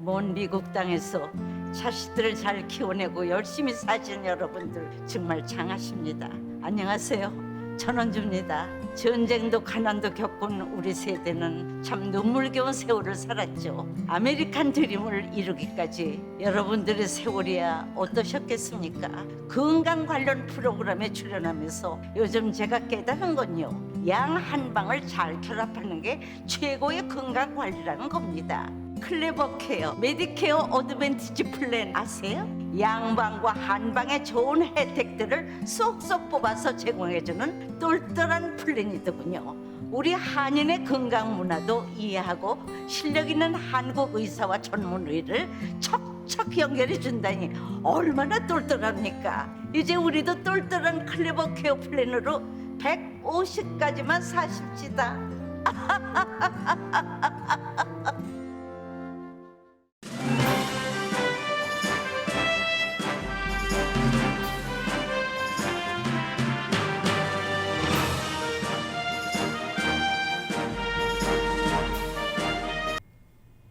먼 미국 땅에서 자식들을 잘 키워내고 열심히 사신 여러분들 정말 장하십니다. 안녕하세요. 전원주입니다. 전쟁도 가난도 겪은 우리 세대는 참 눈물겨운 세월을 살았죠. 아메리칸 드림을 이루기까지 여러분들의 세월이야 어떠셨겠습니까? 건강 관련 프로그램에 출연하면서 요즘 제가 깨달은 건요, 양 한 방을 잘 결합하는 게 최고의 건강 관리라는 겁니다. 클레버 케어, 메디케어 어드밴티지 플랜 아세요? 양방과 한방의 좋은 혜택들을 쏙쏙 뽑아서 제공해주는 똘똘한 플랜이더군요. 우리 한인의 건강 문화도 이해하고 실력 있는 한국 의사와 전문의를 척척 연결해 준다니 얼마나 똘똘합니까? 이제 우리도 똘똘한 클레버 케어 플랜으로 150까지만 사십시다.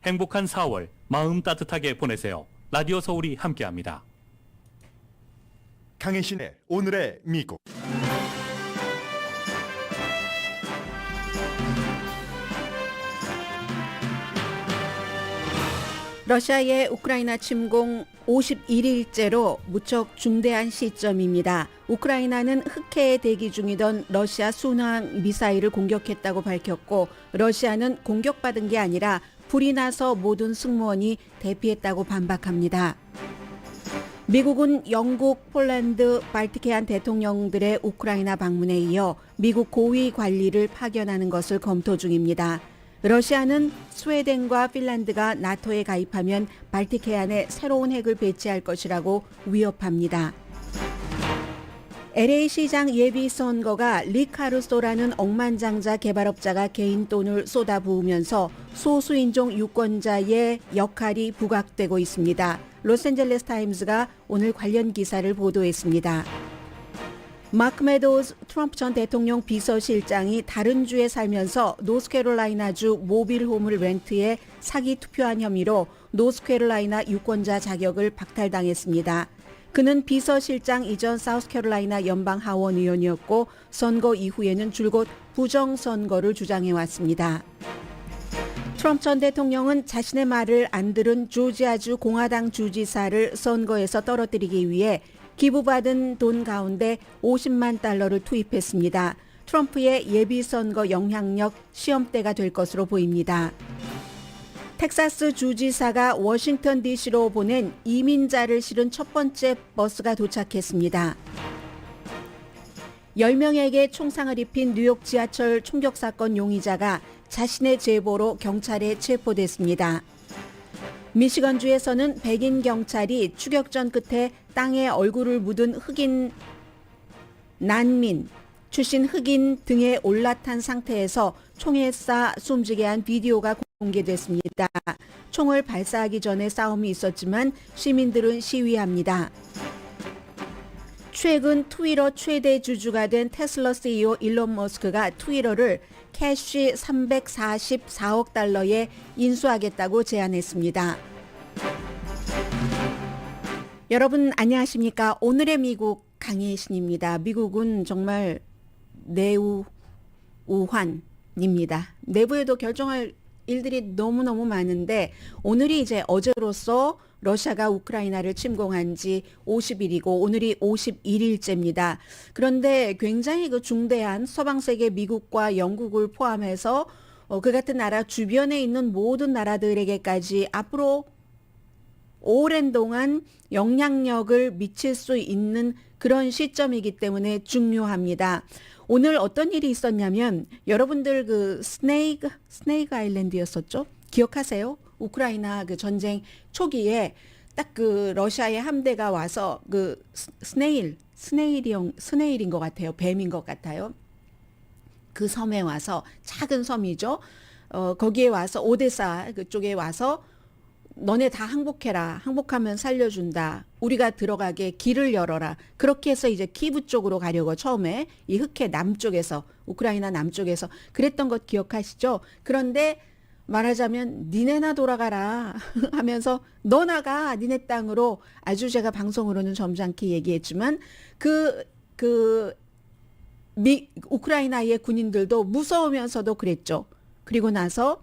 행복한 4월 마음 따뜻하게 보내세요. 라디오 서울이 함께합니다. 강혜신의 오늘의 미국. 러시아의 우크라이나 침공 51일째로 무척 중대한 시점입니다. 우크라이나는 흑해에 대기 중이던 러시아 순항 미사일을 공격했다고 밝혔고, 러시아는 공격받은 게 아니라 불이 나서 모든 승무원이 대피했다고 반박합니다. 미국은 영국, 폴란드, 발티케안 대통령들의 우크라이나 방문에 이어 미국 고위 관리를 파견하는 것을 검토 중입니다. 러시아는 스웨덴과 핀란드가 나토에 가입하면 발티케안에 새로운 핵을 배치할 것이라고 위협합니다. LA 시장 예비 선거가 리카르소라는 억만장자 개발업자가 개인 돈을 쏟아부으면서 소수인종 유권자의 역할이 부각되고 있습니다. 로스앤젤레스 타임스가 오늘 관련 기사를 보도했습니다. 마크 메도우즈 트럼프 전 대통령 비서실장이 다른 주에 살면서 노스캐롤라이나주 모빌홈을 렌트해 사기 투표한 혐의로 노스캐롤라이나 유권자 자격을 박탈당했습니다. 그는 비서실장 이전 사우스캐롤라이나 연방 하원 의원이었고, 선거 이후에는 줄곧 부정선거를 주장해왔습니다. 트럼프 전 대통령은 자신의 말을 안 들은 조지아주 공화당 주지사를 선거에서 떨어뜨리기 위해 기부받은 돈 가운데 50만 달러를 투입했습니다. 트럼프의 예비선거 영향력 시험대가 될 것으로 보입니다. 텍사스 주지사가 워싱턴 DC로 보낸 이민자를 실은 첫 번째 버스가 도착했습니다. 10명에게 총상을 입힌 뉴욕 지하철 총격 사건 용의자가 자신의 제보로 경찰에 체포됐습니다. 미시건주에서는 백인 경찰이 추격전 끝에 땅에 얼굴을 묻은 흑인 난민 출신 흑인 등에 올라탄 상태에서 총에 쏴 숨지게 한 비디오가 공개됐습니다. 총을 발사하기 전에 싸움이 있었지만 시민들은 시위합니다. 최근 트위터 최대 주주가 된 테슬라 CEO 일론 머스크가 트위터를 캐시 344억 달러에 인수하겠다고 제안했습니다. 여러분 안녕하십니까? 오늘의 미국 강혜신입니다. 미국은 정말 내우우환입니다. 내부에도 결정할 일들이 너무너무 많은데, 오늘이 이제 어제로서 러시아가 우크라이나를 침공한 지 50일이고 오늘이 51일째입니다. 그런데 굉장히 그 중대한 서방 세계 미국과 영국을 포함해서 그 같은 나라 주변에 있는 모든 나라들에게까지 앞으로 오랜 동안 영향력을 미칠 수 있는 그런 시점이기 때문에 중요합니다. 오늘 어떤 일이 있었냐면, 여러분들 그 스네이크 아일랜드였었죠? 기억하세요? 우크라이나 그 전쟁 초기에 딱 그 러시아의 함대가 와서 그 스네일인 것 같아요. 뱀인 것 같아요. 그 섬에 와서, 작은 섬이죠. 거기에 와서 오데사 그쪽에 와서 너네 다 항복해라. 항복하면 살려준다. 우리가 들어가게 길을 열어라. 그렇게 해서 이제 키브 쪽으로 가려고 처음에 이 흑해 남쪽에서, 우크라이나 남쪽에서 그랬던 것 기억하시죠? 그런데 말하자면 니네나 돌아가라 하면서 너 나가 니네 땅으로 아주 제가 방송으로는 점잖게 얘기했지만 우크라이나의 군인들도 무서우면서도 그랬죠. 그리고 나서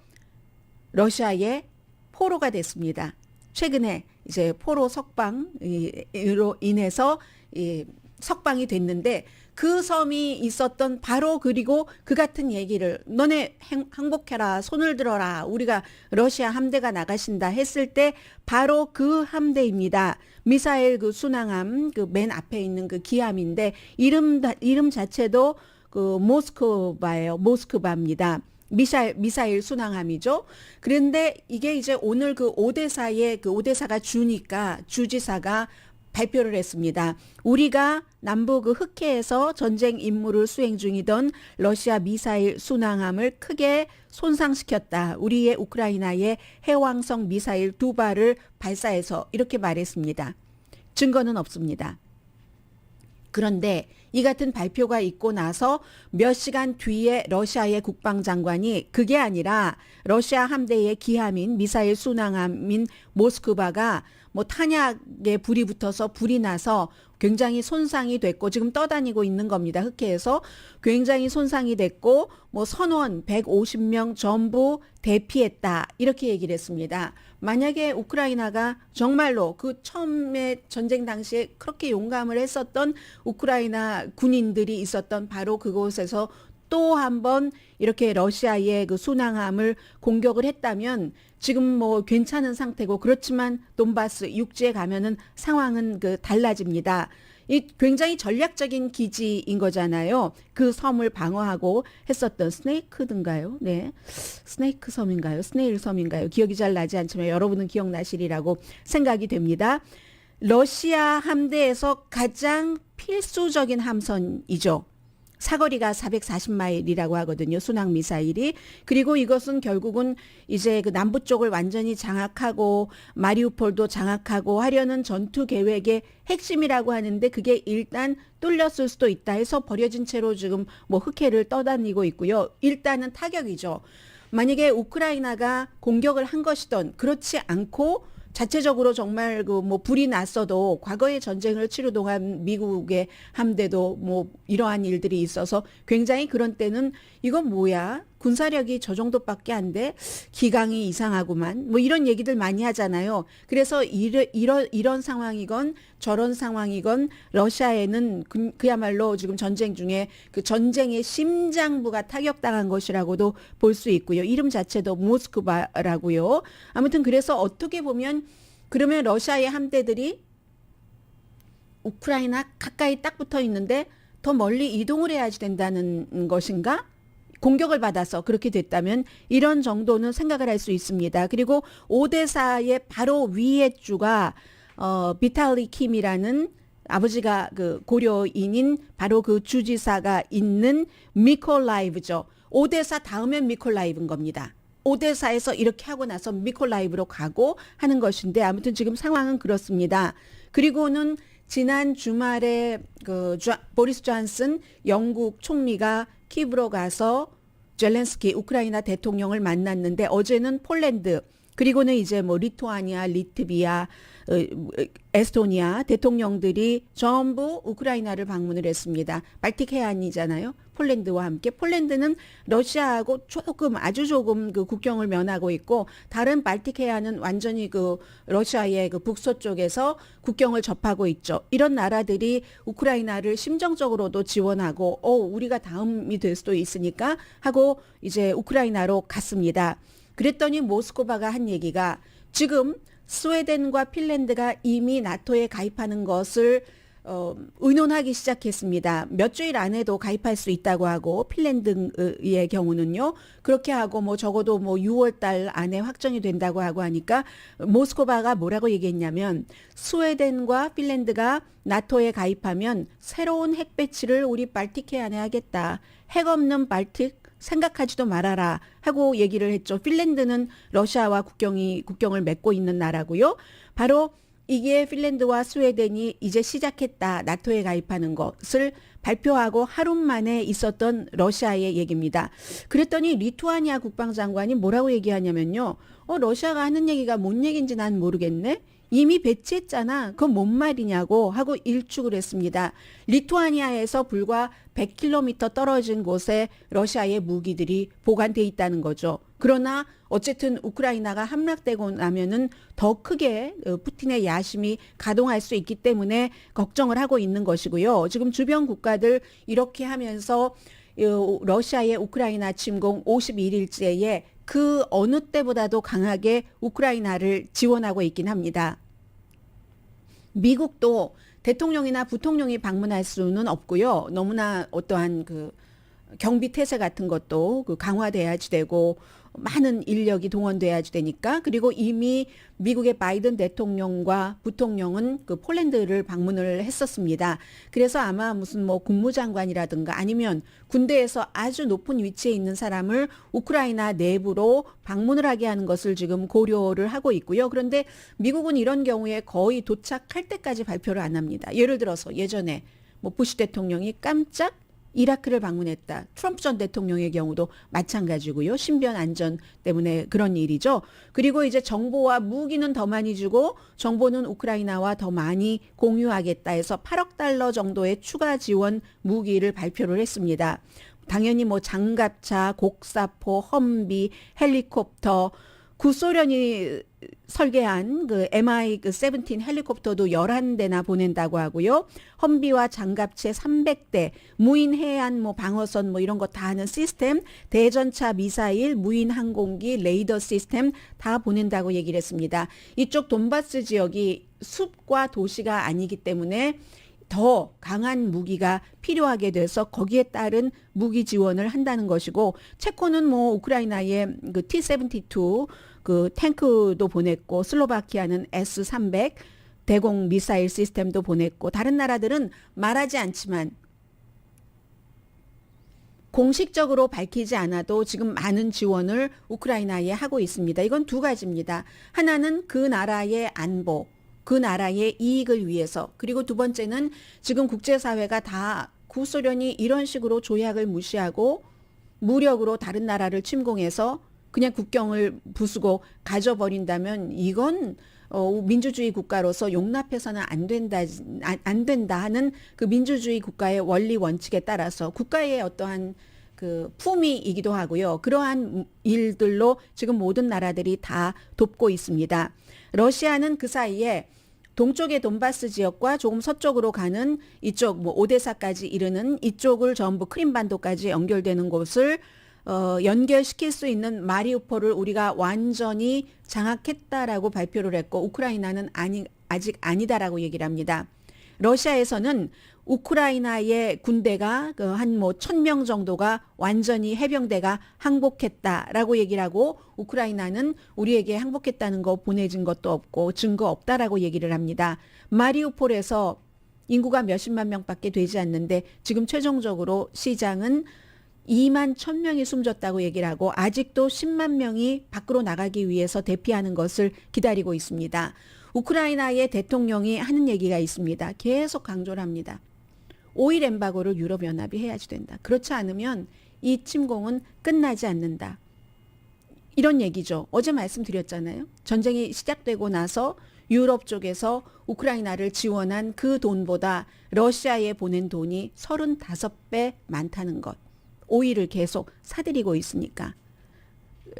러시아의 포로가 됐습니다. 최근에 이제 포로 석방으로 인해서 석방이 됐는데 그 섬이 있었던 바로 그리고 그 같은 얘기를 너네 항복해라 손을 들어라 우리가 러시아 함대가 나가신다 했을 때 바로 그 함대입니다. 미사일 그 순항함 그 맨 앞에 있는 그 기함인데 이름 자체도 그 모스크바예요. 모스크바입니다. 미사일 순항함이죠. 그런데 이게 이제 오늘 그 오데사가 주지사가 발표를 했습니다. 우리가 남부 그 흑해에서 전쟁 임무를 수행 중이던 러시아 미사일 순항함을 크게 손상시켰다. 우리의 우크라이나의 해왕성 미사일 2발을 발사해서 이렇게 말했습니다. 증거는 없습니다. 그런데 이 같은 발표가 있고 나서 몇 시간 뒤에 러시아의 국방장관이 그게 아니라 러시아 함대의 기함인 미사일 순항함인 모스크바가 뭐 탄약에 불이 붙어서 불이 나서 굉장히 손상이 됐고 지금 떠다니고 있는 겁니다. 흑해에서 굉장히 손상이 됐고 뭐 선원 150명 전부 대피했다. 이렇게 얘기를 했습니다. 만약에 우크라이나가 정말로 그 처음에 전쟁 당시에 그렇게 용감을 했었던 우크라이나 군인들이 있었던 바로 그곳에서 또 한 번 이렇게 러시아의 그 순항함을 공격을 했다면 지금 뭐 괜찮은 상태고 그렇지만 돈바스 육지에 가면은 상황은 그 달라집니다. 이 굉장히 전략적인 기지인 거잖아요. 그 섬을 방어하고 했었던 스네이크든가요? 네. 스네이크 섬인가요? 스네일 섬인가요? 기억이 잘 나지 않지만 여러분은 기억나시리라고 생각이 됩니다. 러시아 함대에서 가장 필수적인 함선이죠. 사거리가 440마일이라고 하거든요. 순항 미사일이. 그리고 이것은 결국은 이제 그 남부 쪽을 완전히 장악하고 마리우폴도 장악하고 하려는 전투 계획의 핵심이라고 하는데 그게 일단 뚫렸을 수도 있다 해서 버려진 채로 지금 뭐 흑해를 떠다니고 있고요. 일단은 타격이죠. 만약에 우크라이나가 공격을 한 것이든 그렇지 않고 자체적으로 정말 그 뭐 불이 났어도 과거의 전쟁을 치루 동안 미국의 함대도 뭐 이러한 일들이 있어서 굉장히 그런 때는 이건 뭐야? 군사력이 저 정도밖에 안 돼? 기강이 이상하구만. 뭐 이런 얘기들 많이 하잖아요. 그래서 이런 상황이건 저런 상황이건 러시아에는 그야말로 지금 전쟁 중에 그 전쟁의 심장부가 타격당한 것이라고도 볼 수 있고요. 이름 자체도 모스크바라고요. 아무튼 그래서 어떻게 보면 그러면 러시아의 함대들이 우크라이나 가까이 딱 붙어 있는데 더 멀리 이동을 해야지 된다는 것인가? 공격을 받아서 그렇게 됐다면 이런 정도는 생각을 할 수 있습니다. 그리고 오데사의 바로 위에 주가 비탈리 킴이라는 아버지가 그 고려인인 바로 그 주지사가 있는 미콜라이브죠. 오데사 다음엔 미콜라이브인 겁니다. 오데사에서 이렇게 하고 나서 미콜라이브로 가고 하는 것인데 아무튼 지금 상황은 그렇습니다. 그리고는 지난 주말에 그 보리스 존슨 영국 총리가 키브로 가서 젤렌스키 우크라이나 대통령을 만났는데 어제는 폴란드 그리고는 이제 뭐 리투아니아, 리트비아, 에스토니아 대통령들이 전부 우크라이나를 방문을 했습니다. 발틱 해안이잖아요. 폴란드와 함께. 폴란드는 러시아하고 아주 조금 그 국경을 면하고 있고 다른 발틱 해안은 완전히 그 러시아의 그 북서쪽에서 국경을 접하고 있죠. 이런 나라들이 우크라이나를 심정적으로도 지원하고 우리가 다음이 될 수도 있으니까 하고 이제 우크라이나로 갔습니다. 그랬더니 모스크바가 한 얘기가 지금 스웨덴과 핀란드가 이미 나토에 가입하는 것을 의논하기 시작했습니다. 몇 주일 안에도 가입할 수 있다고 하고 핀란드의 경우는요. 그렇게 하고 뭐 적어도 뭐 6월 달 안에 확정이 된다고 하고 하니까 모스크바가 뭐라고 얘기했냐면 스웨덴과 핀란드가 나토에 가입하면 새로운 핵 배치를 우리 발틱 해안에 하겠다. 핵 없는 발틱 생각하지도 말아라 하고 얘기를 했죠. 핀란드는 러시아와 국경을 맺고 있는 나라고요. 바로 이게 핀란드와 스웨덴이 이제 시작했다. 나토에 가입하는 것을 발표하고 하루 만에 있었던 러시아의 얘기입니다. 그랬더니 리투아니아 국방장관이 뭐라고 얘기하냐면요. 러시아가 하는 얘기가 뭔 얘기인지 난 모르겠네. 이미 배치했잖아. 그건 뭔 말이냐고 하고 일축을 했습니다. 리투아니아에서 불과 100km 떨어진 곳에 러시아의 무기들이 보관돼 있다는 거죠. 그러나 어쨌든 우크라이나가 함락되고 나면은 더 크게 푸틴의 야심이 가동할 수 있기 때문에 걱정을 하고 있는 것이고요. 지금 주변 국가들 이렇게 하면서 러시아의 우크라이나 침공 51일째에 그 어느 때보다도 강하게 우크라이나를 지원하고 있긴 합니다. 미국도 대통령이나 부통령이 방문할 수는 없고요. 너무나 어떠한 그 경비 태세 같은 것도 강화돼야지 되고 많은 인력이 동원돼야지 되니까. 그리고 이미 미국의 바이든 대통령과 부통령은 그 폴란드를 방문을 했었습니다. 그래서 아마 무슨 뭐 국무장관이라든가 아니면 군대에서 아주 높은 위치에 있는 사람을 우크라이나 내부로 방문을 하게 하는 것을 지금 고려를 하고 있고요. 그런데 미국은 이런 경우에 거의 도착할 때까지 발표를 안 합니다. 예를 들어서 예전에 뭐 부시 대통령이 깜짝 이라크를 방문했다. 트럼프 전 대통령의 경우도 마찬가지고요. 신변 안전 때문에 그런 일이죠. 그리고 이제 정보와 무기는 더 많이 주고 정보는 우크라이나와 더 많이 공유하겠다 해서 8억 달러 정도의 추가 지원 무기를 발표를 했습니다. 당연히 뭐 장갑차, 곡사포, 험비, 헬리콥터, 구소련이 설계한 그 MI-17 헬리콥터도 11대나 보낸다고 하고요. 험비와 장갑체 300대, 무인 해안 뭐 방어선 뭐 이런 거 다 하는 시스템, 대전차 미사일, 무인 항공기, 레이더 시스템 다 보낸다고 얘기를 했습니다. 이쪽 돈바스 지역이 숲과 도시가 아니기 때문에 더 강한 무기가 필요하게 돼서 거기에 따른 무기 지원을 한다는 것이고, 체코는 뭐 우크라이나에 그 T-72 그 탱크도 보냈고, 슬로바키아는 S-300 대공 미사일 시스템도 보냈고, 다른 나라들은 말하지 않지만 공식적으로 밝히지 않아도 지금 많은 지원을 우크라이나에 하고 있습니다. 이건 두 가지입니다. 하나는 그 나라의 안보, 그 나라의 이익을 위해서, 그리고 두 번째는 지금 국제사회가 다 구소련이 이런 식으로 조약을 무시하고 무력으로 다른 나라를 침공해서 그냥 국경을 부수고 가져버린다면 이건 민주주의 국가로서 용납해서는 안 된다 하는 그 민주주의 국가의 원리 원칙에 따라서 국가의 어떠한 그 품위이기도 하고요. 그러한 일들로 지금 모든 나라들이 다 돕고 있습니다. 러시아는 그 사이에 동쪽의 돈바스 지역과 조금 서쪽으로 가는 이쪽 뭐 오데사까지 이르는 이쪽을 전부 크림반도까지 연결되는 곳을 연결시킬 수 있는 마리우폴을 우리가 완전히 장악했다라고 발표를 했고, 우크라이나는 아직 아니다라고 얘기를 합니다. 러시아에서는 우크라이나의 군대가 한 뭐 1000명 정도가 완전히 해병대가 항복했다라고 얘기를 하고, 우크라이나는 우리에게 항복했다는 거 보내진 것도 없고 증거 없다라고 얘기를 합니다. 마리우폴에서 인구가 몇십만 명밖에 되지 않는데 지금 최종적으로 시장은 2만 1000명이 숨졌다고 얘기를 하고 아직도 10만 명이 밖으로 나가기 위해서 대피하는 것을 기다리고 있습니다. 우크라이나의 대통령이 하는 얘기가 있습니다. 계속 강조를 합니다. 오일 엠바고를 유럽연합이 해야지 된다. 그렇지 않으면 이 침공은 끝나지 않는다. 이런 얘기죠. 어제 말씀드렸잖아요. 전쟁이 시작되고 나서 유럽 쪽에서 우크라이나를 지원한 그 돈보다 러시아에 보낸 돈이 35배 많다는 것. 오일을 계속 사들이고 있으니까.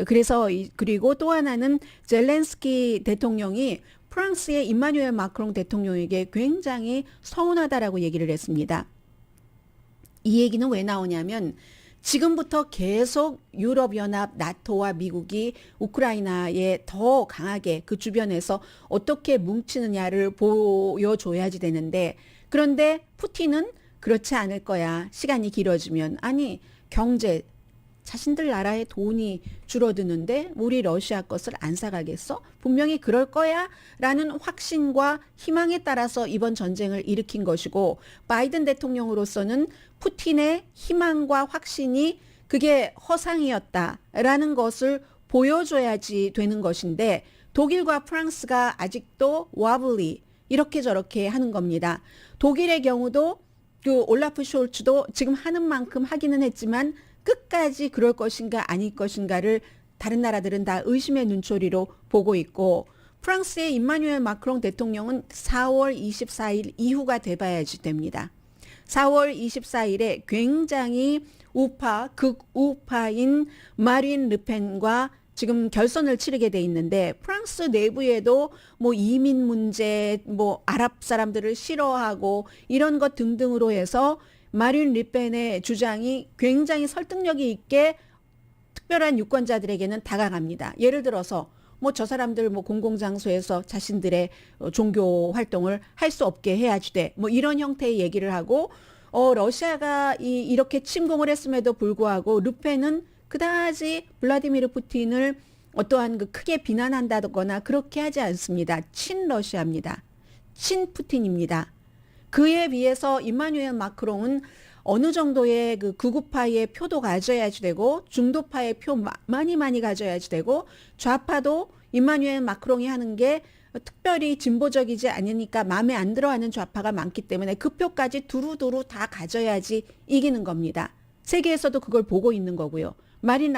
그래서 그리고 또 하나는 젤렌스키 대통령이 프랑스의 임마누엘 마크롱 대통령에게 굉장히 서운하다라고 얘기를 했습니다. 이 얘기는 왜 나오냐면 지금부터 계속 유럽연합, 나토와 미국이 우크라이나에 더 강하게 그 주변에서 어떻게 뭉치느냐를 보여줘야지 되는데, 그런데 푸틴은 그렇지 않을 거야. 시간이 길어지면. 아니, 경제, 자신들 나라의 돈이 줄어드는데 우리 러시아 것을 안 사가겠어? 분명히 그럴 거야 라는 확신과 희망에 따라서 이번 전쟁을 일으킨 것이고, 바이든 대통령으로서는 푸틴의 희망과 확신이 그게 허상이었다라는 것을 보여줘야지 되는 것인데, 독일과 프랑스가 아직도 wobbly 이렇게 저렇게 하는 겁니다. 독일의 경우도 그 올라프 숄츠도 지금 하는 만큼 하기는 했지만 끝까지 그럴 것인가 아닐 것인가를 다른 나라들은 다 의심의 눈초리로 보고 있고, 프랑스의 임마누엘 마크롱 대통령은 4월 24일 이후가 돼봐야지 됩니다. 4월 24일에 굉장히 극우파인 마린 르펜과 지금 결선을 치르게 돼 있는데, 프랑스 내부에도 뭐 이민 문제, 뭐 아랍 사람들을 싫어하고 이런 것 등등으로 해서 마린 르펜의 주장이 굉장히 설득력이 있게 특별한 유권자들에게는 다가갑니다. 예를 들어서 뭐 저 사람들 뭐 공공장소에서 자신들의 종교 활동을 할 수 없게 해야지 돼. 뭐 이런 형태의 얘기를 하고, 러시아가 이렇게 침공을 했음에도 불구하고 르펜은 그다지 블라디미르 푸틴을 어떠한 그 크게 비난한다거나 그렇게 하지 않습니다. 친러시아입니다. 친푸틴입니다. 그에 비해서 임마누엘 마크롱은 어느 정도의 그 극우파의 표도 가져야지 되고, 중도파의 표 많이 가져야지 되고, 좌파도 임마누엘 마크롱이 하는 게 특별히 진보적이지 않으니까 마음에 안 들어하는 좌파가 많기 때문에 그 표까지 두루두루 다 가져야지 이기는 겁니다. 세계에서도 그걸 보고 있는 거고요. 마린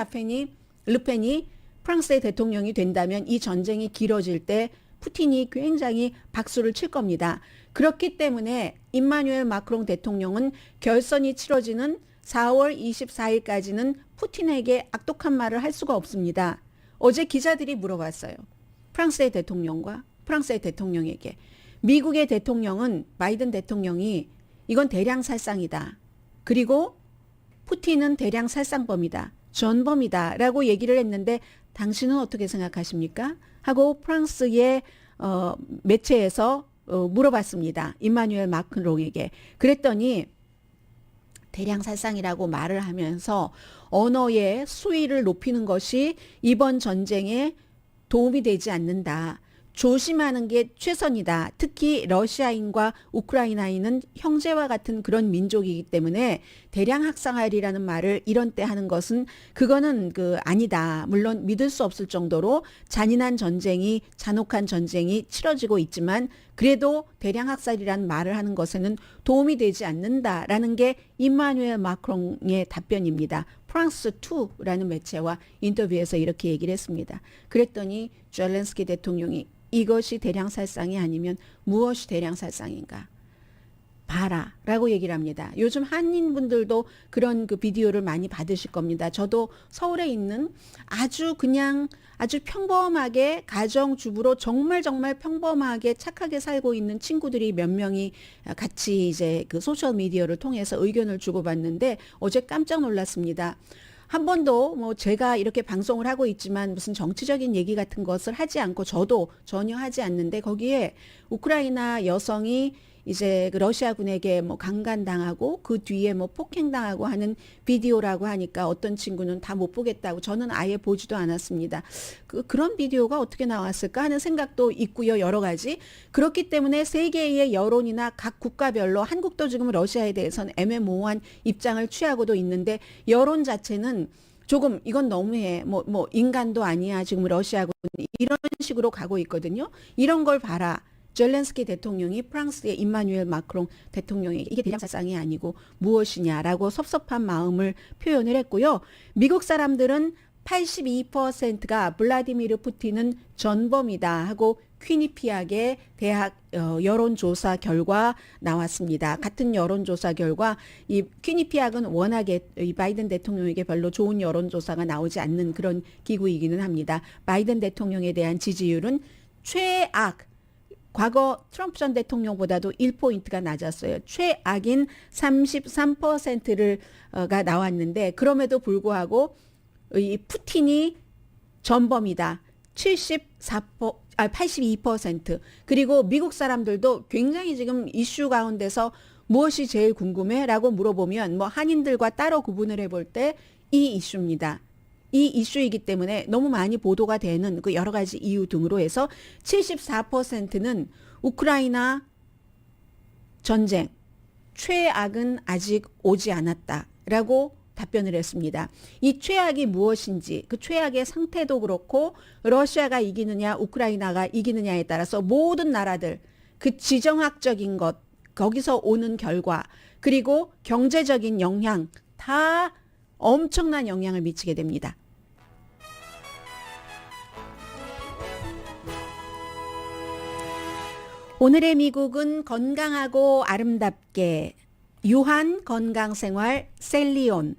르펜이 프랑스의 대통령이 된다면 이 전쟁이 길어질 때 푸틴이 굉장히 박수를 칠 겁니다. 그렇기 때문에 임마누엘 마크롱 대통령은 결선이 치러지는 4월 24일까지는 푸틴에게 악독한 말을 할 수가 없습니다. 어제 기자들이 물어봤어요. 프랑스의 대통령과 프랑스의 대통령에게. 미국의 대통령은, 바이든 대통령이 이건 대량살상이다. 그리고 푸틴은 대량살상범이다. 전범이다. 라고 얘기를 했는데 당신은 어떻게 생각하십니까? 하고 프랑스의 매체에서 물어봤습니다. 임마누엘 마크롱에게. 그랬더니 대량살상이라고 말을 하면서 언어의 수위를 높이는 것이 이번 전쟁에 도움이 되지 않는다. 조심하는 게 최선이다. 특히 러시아인과 우크라이나인은 형제와 같은 그런 민족이기 때문에 대량 학살이라는 말을 이런 때 하는 것은 그거는 아니다. 물론 믿을 수 없을 정도로 잔인한 전쟁이, 잔혹한 전쟁이 치러지고 있지만 그래도 대량 학살이라는 말을 하는 것에는 도움이 되지 않는다라는 게 임마누엘 마크롱의 답변입니다. 프랑스 2라는 매체와 인터뷰에서 이렇게 얘기를 했습니다. 그랬더니 젤렌스키 대통령이 이것이 대량살상이 아니면 무엇이 대량살상인가? 봐라 라고 얘기를 합니다. 요즘 한인분들도 그런 그 비디오를 많이 받으실 겁니다. 저도 서울에 있는 아주 평범하게 가정주부로 정말 평범하게 착하게 살고 있는 친구들이 몇 명이 같이 이제 그 소셜미디어를 통해서 의견을 주고받는데 어제 깜짝 놀랐습니다. 한 번도 뭐 제가 이렇게 방송을 하고 있지만 무슨 정치적인 얘기 같은 것을 하지 않고 저도 전혀 하지 않는데 거기에 우크라이나 여성이 이제 그 러시아군에게 뭐 강간당하고 그 뒤에 뭐 폭행당하고 하는 비디오라고 하니까 어떤 친구는 다 못 보겠다고, 저는 아예 보지도 않았습니다. 그런 비디오가 어떻게 나왔을까 하는 생각도 있고요. 여러 가지. 그렇기 때문에 세계의 여론이나 각 국가별로, 한국도 지금 러시아에 대해서는 애매모호한 입장을 취하고도 있는데 여론 자체는 조금 이건 너무해. 뭐 인간도 아니야. 지금 러시아군 이런 식으로 가고 있거든요. 이런 걸 봐라. 젤렌스키 대통령이 프랑스의 임마누엘 마크롱 대통령에게 이게 대량살상이 아니고 무엇이냐라고 섭섭한 마음을 표현을 했고요. 미국 사람들은 82%가 블라디미르 푸틴은 전범이다 하고 퀴니피악의 대학 여론조사 결과 나왔습니다. 같은 여론조사 결과 이 퀴니피악은 워낙에 이 바이든 대통령에게 별로 좋은 여론조사가 나오지 않는 그런 기구이기는 합니다. 바이든 대통령에 대한 지지율은 최악, 과거 트럼프 전 대통령보다도 1포인트가 낮았어요. 최악인 33%가 나왔는데 그럼에도 불구하고 이 푸틴이 전범이다. 82%. 그리고 미국 사람들도 굉장히 지금 이슈 가운데서 무엇이 제일 궁금해? 라고 물어보면 뭐 한인들과 따로 구분을 해볼 때 이 이슈입니다. 이 이슈이기 때문에 너무 많이 보도가 되는 그 여러 가지 이유 등으로 해서 74%는 우크라이나 전쟁 최악은 아직 오지 않았다라고 답변을 했습니다. 이 최악이 무엇인지, 그 최악의 상태도 그렇고 러시아가 이기느냐 우크라이나가 이기느냐에 따라서 모든 나라들 그 지정학적인 것, 거기서 오는 결과, 그리고 경제적인 영향 다 엄청난 영향을 미치게 됩니다. 오늘의 미국은 건강하고 아름답게 유한 건강생활 셀리온,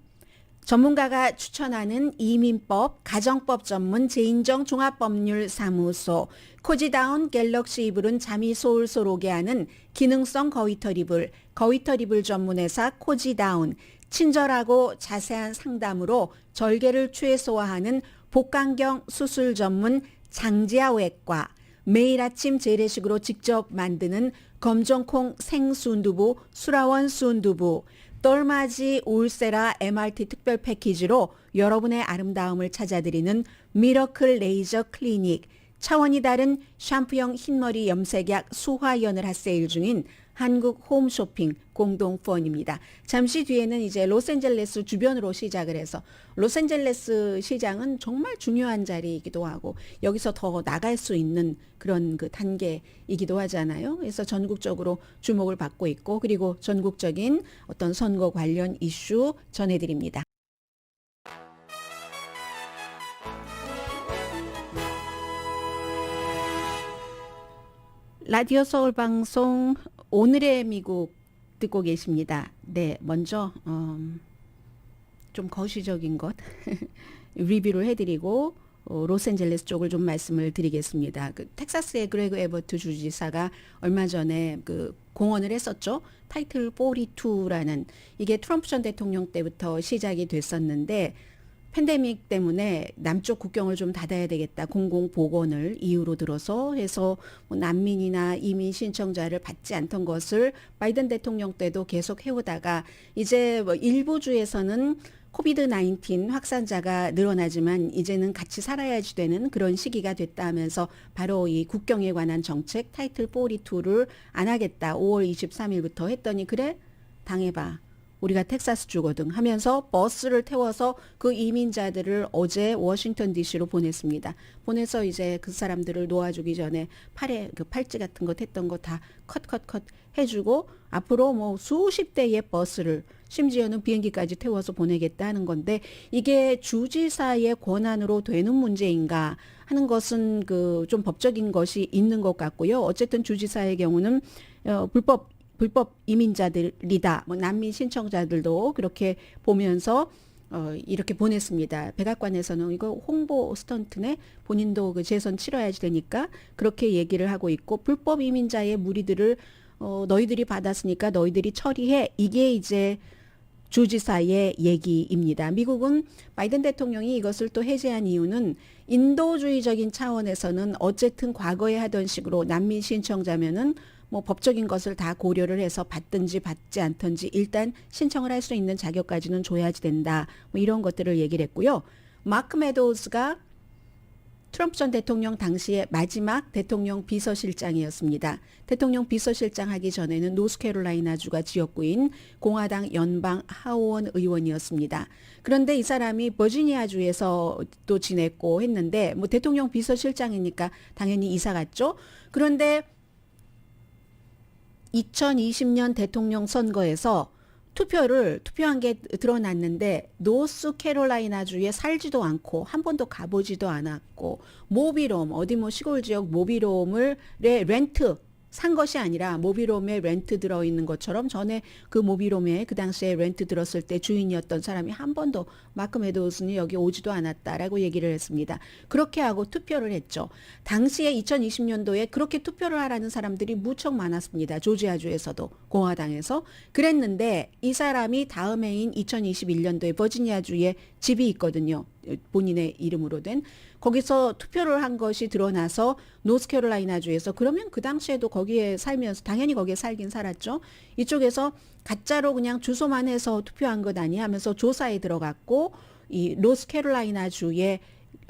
전문가가 추천하는 이민법, 가정법 전문 제인정 종합법률사무소, 코지다운 갤럭시 이불은 잠이 솔솔 오게 하는 기능성 거위털 이불 전문회사 코지다운, 친절하고 자세한 상담으로 절개를 최소화하는 복강경 수술 전문 장지아 외과, 매일 아침 재래식으로 직접 만드는 검정콩 생순두부 수라원 순두부, 똘마지 울세라 MRT 특별 패키지로 여러분의 아름다움을 찾아드리는 미러클 레이저 클리닉, 차원이 다른 샴푸형 흰머리 염색약 수화연을 핫세일 중인 한국 홈쇼핑 공동 후원입니다. 잠시 뒤에는 이제 로스앤젤레스 주변으로 시작을 해서, 로스앤젤레스 시장은 정말 중요한 자리이기도 하고 여기서 더 나갈 수 있는 그런 그 단계이기도 하잖아요. 그래서 전국적으로 주목을 받고 있고, 그리고 전국적인 어떤 선거 관련 이슈 전해드립니다. 라디오 서울 방송 오늘의 미국 듣고 계십니다. 네, 먼저 좀 거시적인 것 리뷰를 해드리고 로스앤젤레스 쪽을 좀 말씀을 드리겠습니다. 그 텍사스의 그레그 에버트 주지사가 얼마 전에 그 공언을 했었죠. 타이틀 42라는, 이게 트럼프 전 대통령 때부터 시작이 됐었는데 팬데믹 때문에 남쪽 국경을 좀 닫아야 되겠다, 공공보건을 이유로 들어서 해서 뭐 난민이나 이민 신청자를 받지 않던 것을 바이든 대통령 때도 계속 해오다가 이제 뭐 일부 주에서는 코비드-19 확산자가 늘어나지만 이제는 같이 살아야지 되는 그런 시기가 됐다 하면서 바로 이 국경에 관한 정책 타이틀 42를 안 하겠다 5월 23일부터 했더니, 그래 당해봐, 우리가 텍사스 주거든 하면서 버스를 태워서 그 이민자들을 어제 워싱턴 DC로 보냈습니다. 보내서 이제 그 사람들을 놓아주기 전에 팔에 그 팔찌 같은 것 했던 거 다 컷 해주고 앞으로 뭐 수십 대의 버스를, 심지어는 비행기까지 태워서 보내겠다 하는 건데, 이게 주지사의 권한으로 되는 문제인가 하는 것은 그 좀 법적인 것이 있는 것 같고요. 어쨌든 주지사의 경우는 불법 이민자들이다, 뭐 난민 신청자들도 그렇게 보면서 이렇게 보냈습니다. 백악관에서는 이거 홍보 스턴트네, 본인도 그 재선 치러야지 되니까 그렇게 얘기를 하고 있고, 불법 이민자의 무리들을 너희들이 받았으니까 너희들이 처리해, 이게 이제 주지사의 얘기입니다. 미국은 바이든 대통령이 이것을 또 해제한 이유는 인도주의적인 차원에서는 어쨌든 과거에 하던 식으로 난민 신청자면은 뭐 법적인 것을 다 고려를 해서 받든지 받지 않든지 일단 신청을 할 수 있는 자격까지는 줘야지 된다, 뭐 이런 것들을 얘기를 했고요. 마크 메도우스가 트럼프 전 대통령 당시에 마지막 대통령 비서실장이었습니다. 대통령 비서실장 하기 전에는 노스캐롤라이나주가 지역구인 공화당 연방 하원 의원이었습니다. 그런데 이 사람이 버지니아주에서 또 지냈고 했는데, 뭐 대통령 비서실장이니까 당연히 이사 갔죠. 그런데 2020년 대통령 선거에서 투표한 게 드러났는데, 노스캐롤라이나주에 살지도 않고 한 번도 가보지도 않았고, 모비롬, 어디 뭐 시골 지역 모비롬을 렌트 산 것이 아니라 모비롬에 렌트 들어있는 것처럼, 전에 그 모비롬에 그 당시에 렌트 들었을 때 주인이었던 사람이 한 번도 마크 메도우스는 여기 오지도 않았다라고 얘기를 했습니다. 그렇게 하고 투표를 했죠. 당시에 2020년도에 그렇게 투표를 하라는 사람들이 무척 많았습니다. 조지아주에서도, 공화당에서. 그랬는데 이 사람이 다음 해인 2021년도에 버지니아주에 집이 있거든요. 본인의 이름으로 된. 거기서 투표를 한 것이 드러나서 노스캐롤라이나주에서, 그러면 그 당시에도 거기에 살면서 당연히 거기에 살긴 살았죠. 이쪽에서 가짜로 그냥 주소만 해서 투표한 것 아니야 하면서 조사에 들어갔고, 이 노스캐롤라이나주의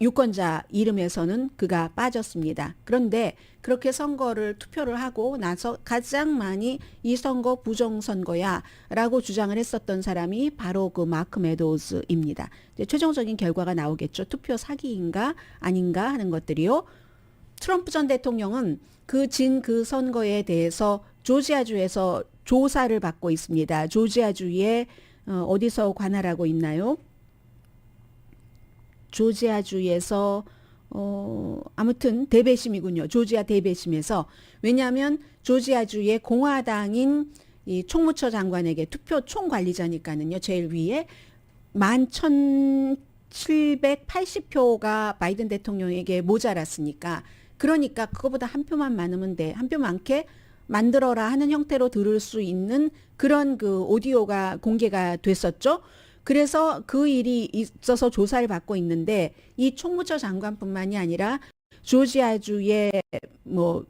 유권자 이름에서는 그가 빠졌습니다. 그런데 그렇게 투표를 하고 나서 가장 많이 이 선거 부정선거야 라고 주장을 했었던 사람이 바로 그 마크 메도우즈입니다. 이제 최종적인 결과가 나오겠죠. 투표 사기인가 아닌가 하는 것들이요. 트럼프 전 대통령은 그 선거에 대해서 조지아주에서 조사를 받고 있습니다. 조지아주에 어디서 관할하고 있나요? 조지아주에서 아무튼 대배심이군요. 조지아 대배심에서. 왜냐하면 조지아주의 공화당인 이 총무처 장관에게 투표 총관리자니까는요. 제일 위에 11,780표가 바이든 대통령에게 모자랐으니까 그러니까 그거보다 한 표만 많으면 돼. 한 표 많게 만들어라 하는 형태로 들을 수 있는 그런 그 오디오가 공개가 됐었죠. 그래서 그 일이 있어서 조사를 받고 있는데 이 총무처 장관뿐만이 아니라 조지아주의 뭐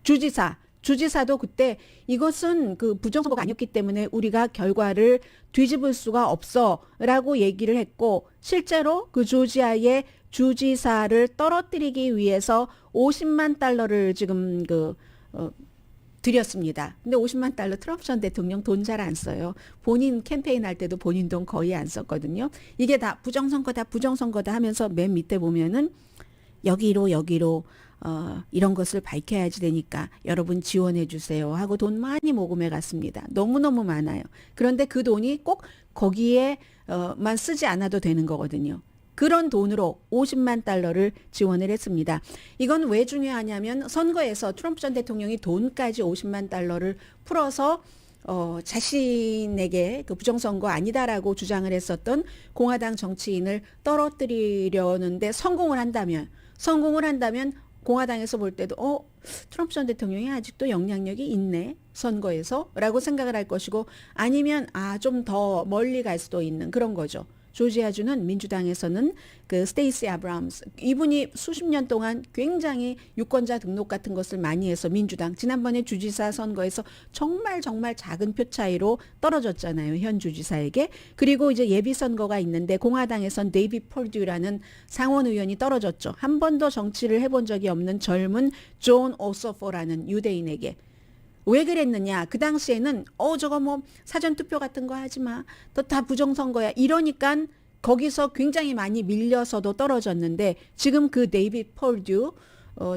주지사도 그때 이것은 그 부정선거가 아니었기 때문에 우리가 결과를 뒤집을 수가 없어라고 얘기를 했고 실제로 그 조지아의 주지사를 떨어뜨리기 위해서 50만 달러를 지금 드렸습니다. 근데 50만 달러 트럼프 전 대통령 돈 잘 안 써요. 본인 캠페인 할 때도 본인 돈 거의 안 썼거든요. 이게 다 부정선거다 하면서 맨 밑에 보면은 여기로 이런 것을 밝혀야지 되니까 여러분 지원해 주세요 하고 돈 많이 모금해 갔습니다. 너무너무 많아요. 그런데 그 돈이 꼭 거기에만 쓰지 않아도 되는 거거든요. 그런 돈으로 50만 달러를 지원을 했습니다. 이건 왜 중요하냐면 선거에서 트럼프 전 대통령이 돈까지 50만 달러를 풀어서 자신에게 그 부정선거 아니다라고 주장을 했었던 공화당 정치인을 떨어뜨리려는데 성공을 한다면 공화당에서 볼 때도 트럼프 전 대통령이 아직도 영향력이 있네 선거에서 라고 생각을 할 것이고 아니면 좀 더 멀리 갈 수도 있는 그런 거죠. 조지아주는 민주당에서는 그 스테이시 아브람스 이분이 수십 년 동안 굉장히 유권자 등록 같은 것을 많이 해서 민주당 지난번에 주지사 선거에서 정말 작은 표 차이로 떨어졌잖아요. 현 주지사에게. 그리고 이제 예비 선거가 있는데 공화당에선 데이비 폴듀라는 상원 의원이 떨어졌죠. 한 번도 정치를 해본 적이 없는 젊은 존 오소포라는 유대인에게. 왜 그랬느냐? 그 당시에는 저거 뭐 사전투표 같은 거 하지 마. 너 다 부정선거야. 이러니까 거기서 굉장히 많이 밀려서도 떨어졌는데 지금 그 데이비드 폴듀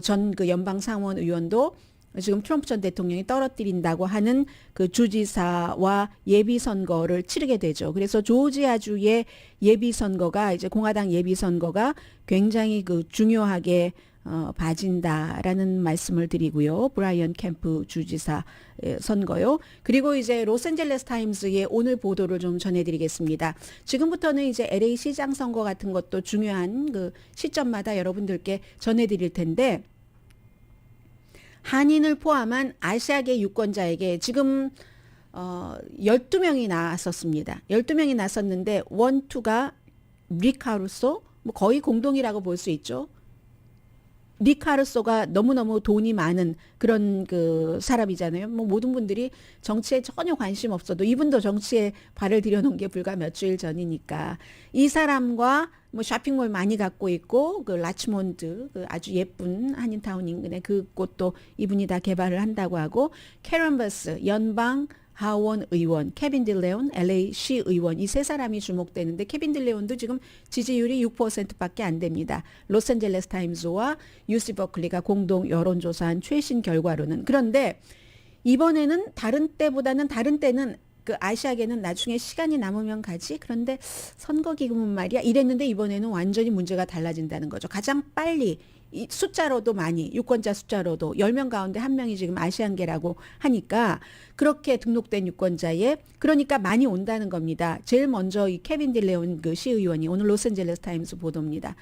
전 그 연방 상원 의원도 지금 트럼프 전 대통령이 떨어뜨린다고 하는 그 주지사와 예비 선거를 치르게 되죠. 그래서 조지아주의 예비 선거가 이제 공화당 예비 선거가 굉장히 그 중요하게 봐진다라는 말씀을 드리고요. 브라이언 캠프 주지사 선거요. 그리고 이제 로스앤젤레스 타임스의 오늘 보도를 좀 전해드리겠습니다. 지금부터는 이제 LA 시장 선거 같은 것도 중요한 그 시점마다 여러분들께 전해드릴 텐데 한인을 포함한 아시아계 유권자에게 지금 12명이 나왔었습니다. 12명이 나섰는데 원투가 리카루소 뭐 거의 공동이라고 볼 수 있죠. 리카르소가 너무너무 돈이 많은 그런 그 사람이잖아요. 뭐 모든 분들이 정치에 전혀 관심 없어도 이분도 정치에 발을 들여놓은 게 불과 몇 주일 전이니까 이 사람과 뭐 쇼핑몰 많이 갖고 있고 그 라치몬드 그 아주 예쁜 한인타운 인근에 그 곳도 이분이 다 개발을 한다고 하고 캐런 버스 연방 하원 의원, 케빈 딜레온, LA 시 의원 이 세 사람이 주목되는데 케빈 딜레온도 지금 지지율이 6%밖에 안 됩니다. 로스앤젤레스 타임스와 UC 버클리가 공동 여론조사한 최신 결과로는 그런데 이번에는 다른 때는 그 아시아계는 나중에 시간이 남으면 가지 그런데 선거 기금은 말이야 이랬는데 이번에는 완전히 문제가 달라진다는 거죠. 가장 빨리 이 숫자로도 많이 유권자 숫자로도 10명 가운데 1명이 지금 아시안계라고 하니까 그렇게 등록된 유권자에 그러니까 많이 온다는 겁니다. 제일 먼저 이 케빈 딜레온 그 시의원이 오늘 로스앤젤레스 타임스 보도입니다.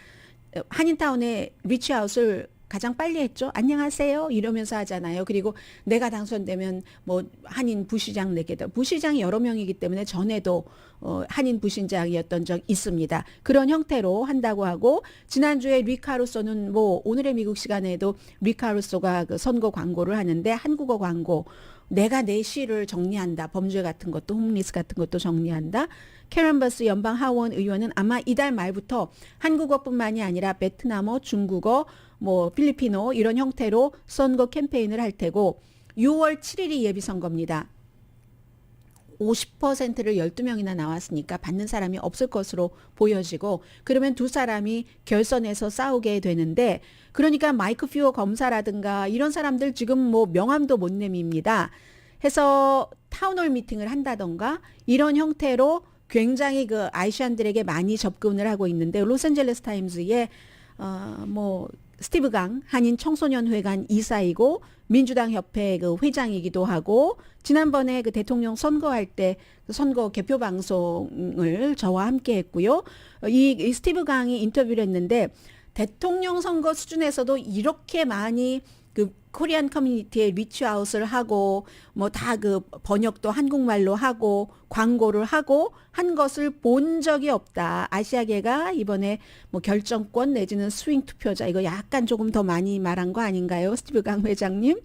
한인타운에 리치아웃을 가장 빨리 했죠. 안녕하세요 이러면서 하잖아요. 그리고 내가 당선되면 뭐 한인 부시장 내게도 부시장이 여러 명이기 때문에 전에도 한인 부시장이었던 적 있습니다. 그런 형태로 한다고 하고 지난주에 리카루소는 뭐 오늘의 미국 시간에도 리카루소가 그 선거 광고를 하는데 한국어 광고 내가 내 시를 정리한다. 범죄 같은 것도 홈리스 같은 것도 정리한다. 캐런 바스 연방 하원 의원은 아마 이달 말부터 한국어뿐만이 아니라 베트남어, 중국어, 뭐 필리핀어 이런 형태로 선거 캠페인을 할 테고 6월 7일이 예비선거입니다. 50%를 12명이나 나왔으니까 받는 사람이 없을 것으로 보여지고 그러면 두 사람이 결선에서 싸우게 되는데 그러니까 마이크 퓨어 검사라든가 이런 사람들 지금 뭐 명함도 못 내밉니다. 해서 타운홀 미팅을 한다던가 이런 형태로 굉장히 그 아시안들에게 많이 접근을 하고 있는데 로스앤젤레스 타임즈에 뭐 스티브 강 한인 청소년회관 이사이고 민주당 협회 그 회장이기도 하고 지난번에 그 대통령 선거할 때 그 선거 개표 방송을 저와 함께 했고요. 이 스티브 강이 인터뷰를 했는데 대통령 선거 수준에서도 이렇게 많이 그 코리안 커뮤니티에 리치아웃을 하고 뭐 다 그 번역도 한국말로 하고 광고를 하고 한 것을 본 적이 없다. 아시아계가 이번에 뭐 결정권 내지는 스윙 투표자 이거 약간 조금 더 많이 말한 거 아닌가요? 스티브 강 회장님.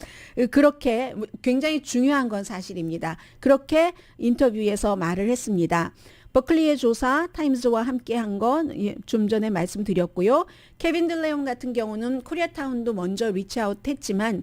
그렇게 굉장히 중요한 건 사실입니다. 그렇게 인터뷰에서 말을 했습니다. 버클리의 조사 타임즈와 함께 한 건 좀 전에 말씀드렸고요. 케빈 딜레온 같은 경우는 코리아타운도 먼저 리치아웃 했지만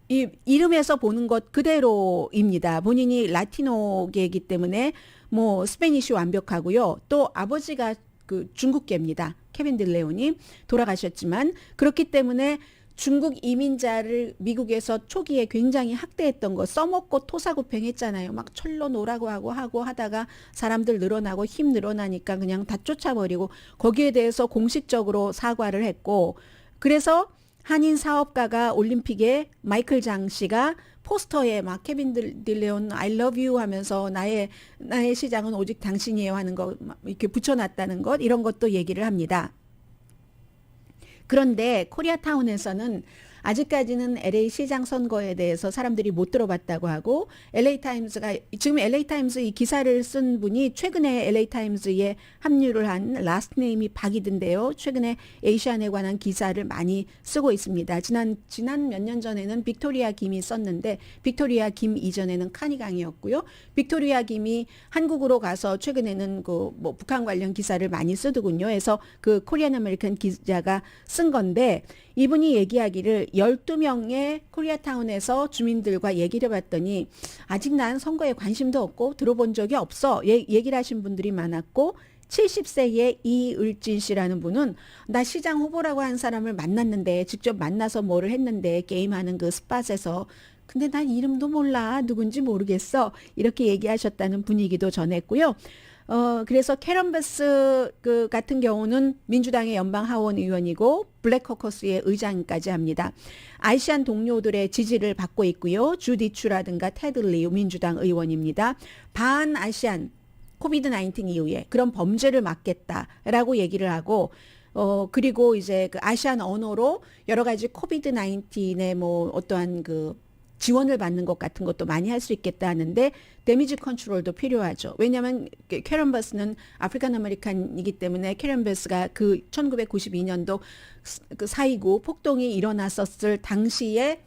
이 이름에서 보는 것 그대로입니다. 본인이 라티노계이기 때문에 뭐 스페니쉬 완벽하고요. 또 아버지가 그 중국계입니다. 케빈 딜레온이 돌아가셨지만 그렇기 때문에 중국 이민자를 미국에서 초기에 굉장히 학대했던 거 써먹고 토사구팽했잖아요. 막 철로 놓으라고 하고 하다가 사람들 늘어나고 힘 늘어나니까 그냥 다 쫓아버리고 거기에 대해서 공식적으로 사과를 했고 그래서 한인 사업가가 올림픽에 마이클 장 씨가 포스터에 막 케빈 딜레온 I love you 하면서 나의 시장은 오직 당신이에요 하는 거 이렇게 붙여놨다는 것 이런 것도 얘기를 합니다. 그런데 코리아타운에서는 아직까지는 LA 시장 선거에 대해서 사람들이 못 들어봤다고 하고 LA타임즈가 지금 LA타임즈 이 기사를 쓴 분이 최근에 LA타임즈에 합류를 한 라스트 네임이 박이든데요. 최근에 에이시안에 관한 기사를 많이 쓰고 있습니다. 지난 몇 년 전에는 빅토리아 김이 썼는데 빅토리아 김 이전에는 카니강이었고요. 빅토리아 김이 한국으로 가서 최근에는 그 뭐 북한 관련 기사를 많이 쓰더군요. 그래서 그 코리안 아메리칸 기자가 쓴 건데 이분이 얘기하기를 12명의 코리아타운에서 주민들과 얘기를 해봤더니 아직 난 선거에 관심도 없고 들어본 적이 없어. 얘기를 하신 분들이 많았고 70세의 이을진 씨라는 분은 나 시장 후보라고 한 사람을 만났는데 직접 만나서 뭐를 했는데 게임하는 그 스팟에서 근데 난 이름도 몰라 누군지 모르겠어 이렇게 얘기하셨다는 분위기도 전했고요. 그래서 캐런 바스 그 같은 경우는 민주당의 연방 하원 의원이고 블랙 커커스의 의장까지 합니다. 아시안 동료들의 지지를 받고 있고요. 주디 추라든가 테드 리 민주당 의원입니다. 반 아시안 코비드 19 이후에 그런 범죄를 막겠다라고 얘기를 하고 그리고 이제 그 아시안 언어로 여러 가지 코비드 19의 뭐 어떠한 그 지원을 받는 것 같은 것도 많이 할 수 있겠다 하는데 데미지 컨트롤도 필요하죠. 왜냐하면 캐런 바스는 아프리칸 아메리칸이기 때문에 캐런 바스가 그 1992년도 그 4.29 폭동이 일어났었을 당시에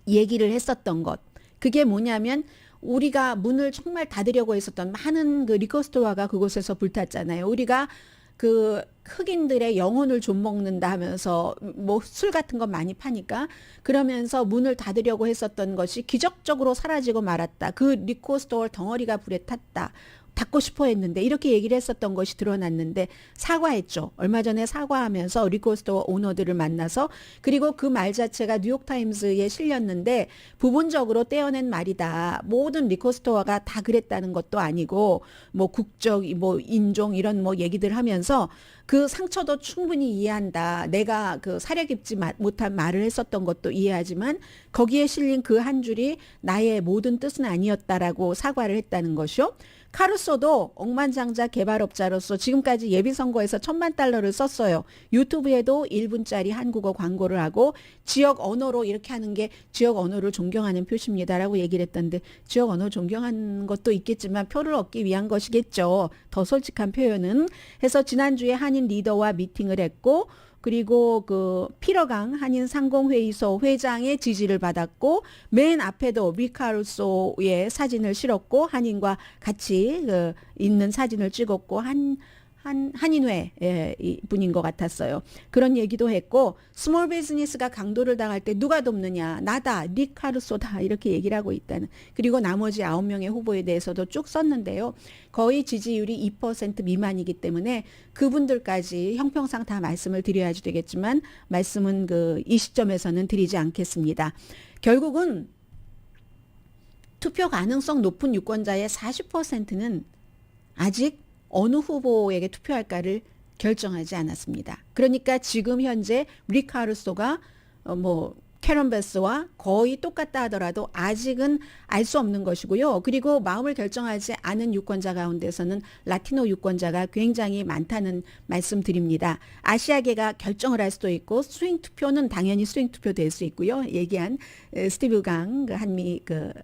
얘기를 했었던 것. 그게 뭐냐면 우리가 문을 정말 닫으려고 했었던 많은 그 리커스토어가 그곳에서 불탔잖아요. 우리가 그 흑인들의 영혼을 좀 먹는다 하면서 뭐 술 같은 거 많이 파니까 그러면서 문을 닫으려고 했었던 것이 기적적으로 사라지고 말았다. 그 리코스토어 덩어리가 불에 탔다. 닫고 싶어 했는데 이렇게 얘기를 했었던 것이 드러났는데 사과했죠. 얼마 전에 사과하면서 리코스토어 오너들을 만나서 그리고 그 말 자체가 뉴욕타임즈에 실렸는데 부분적으로 떼어낸 말이다. 모든 리코스토어가 다 그랬다는 것도 아니고 뭐 국적, 뭐 인종 이런 뭐 얘기들 하면서 그 상처도 충분히 이해한다. 내가 그 사려 깊지 못한 말을 했었던 것도 이해하지만 거기에 실린 그 한 줄이 나의 모든 뜻은 아니었다라고 사과를 했다는 것이요. 카루소도 억만장자 개발업자로서 지금까지 예비선거에서 $10,000,000를 썼어요. 유튜브에도 1분짜리 한국어 광고를 하고 지역 언어로 이렇게 하는 게 지역 언어를 존경하는 표시입니다라고 얘기를 했던데 지역 언어 존경하는 것도 있겠지만 표를 얻기 위한 것이겠죠. 더 솔직한 표현은. 해서 지난주에 한인 리더와 미팅을 했고 그리고 그 피러강 한인 상공회의소 회장의 지지를 받았고 맨 앞에도 리카루소의 사진을 실었고 한인과 같이 있는 사진을 찍었고 한인회 분인 것 같았어요. 그런 얘기도 했고 스몰 비즈니스가 강도를 당할 때 누가 돕느냐 나다 리카루소다 이렇게 얘기를 하고 있다는. 그리고 나머지 9명의 후보에 대해서도 쭉 썼는데요. 거의 지지율이 2% 미만이기 때문에 그분들까지 형평상 다 말씀을 드려야지 되겠지만 말씀은 이 시점에서는 드리지 않겠습니다. 결국은 투표 가능성 높은 유권자의 40%는 아직 어느 후보에게 투표할까를 결정하지 않았습니다. 그러니까 지금 현재 리카루소가 캐런 베스와 거의 똑같다 하더라도 아직은 알 수 없는 것이고요. 그리고 마음을 결정하지 않은 유권자 가운데서는 라티노 유권자가 굉장히 많다는 말씀드립니다. 아시아계가 결정을 할 수도 있고 스윙 투표는 당연히 스윙 투표 될 수 있고요. 얘기한 스티브 강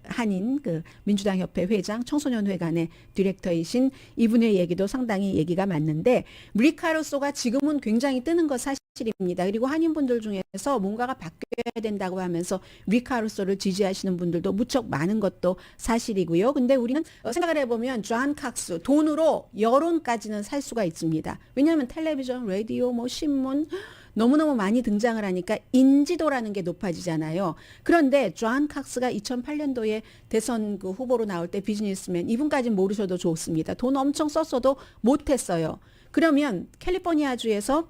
한인 민주당 협회 회장 청소년 회관의 디렉터이신 이분의 얘기도 상당히 얘기가 맞는데 리카루소가 지금은 굉장히 뜨는 것 사실입니다. 그리고 한인분들 중에서 뭔가가 바뀌어야 된다고 하면서 리카루소를 지지하시는 분들도 무척 많은 것도 사실이고요. 근데 우리는 생각을 해보면 존 칵스 돈으로 여론까지는 살 수가 있습니다. 왜냐하면 텔레비전, 라디오, 신문 너무너무 많이 등장을 하니까 인지도라는 게 높아지잖아요. 그런데 존 칵스가 2008년도에 대선 후보로 나올 때 비즈니스맨 이분까지는 모르셔도 좋습니다. 돈 엄청 썼어도 못했어요. 그러면 캘리포니아주에서